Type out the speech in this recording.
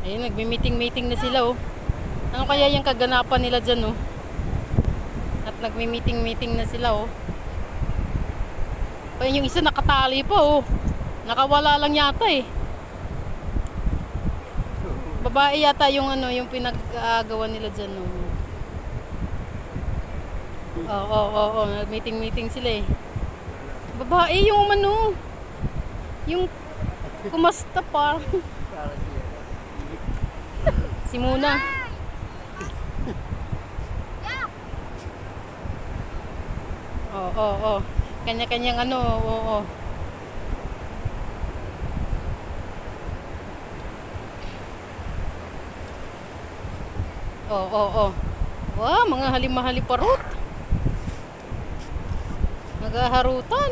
Ayun, nagmi-meeting-meeting na sila, oh. Ano kaya yung kaganapan nila dyan, oh? At nagmi-meeting-meeting na sila, oh. Ayun, yung isa nakatali pa, oh. Nakawala lang yata, eh. Babae yata yung ano, yung pinag-aagawan nila dyan, oh. Oo, nag-meeting-meeting sila, eh. Babae yung ano, yung kumasta pa. Si Muna. Oo. Kanya-kanyang ano, oo. Oo. Wow, mga halimahali parot. Nagaharutan.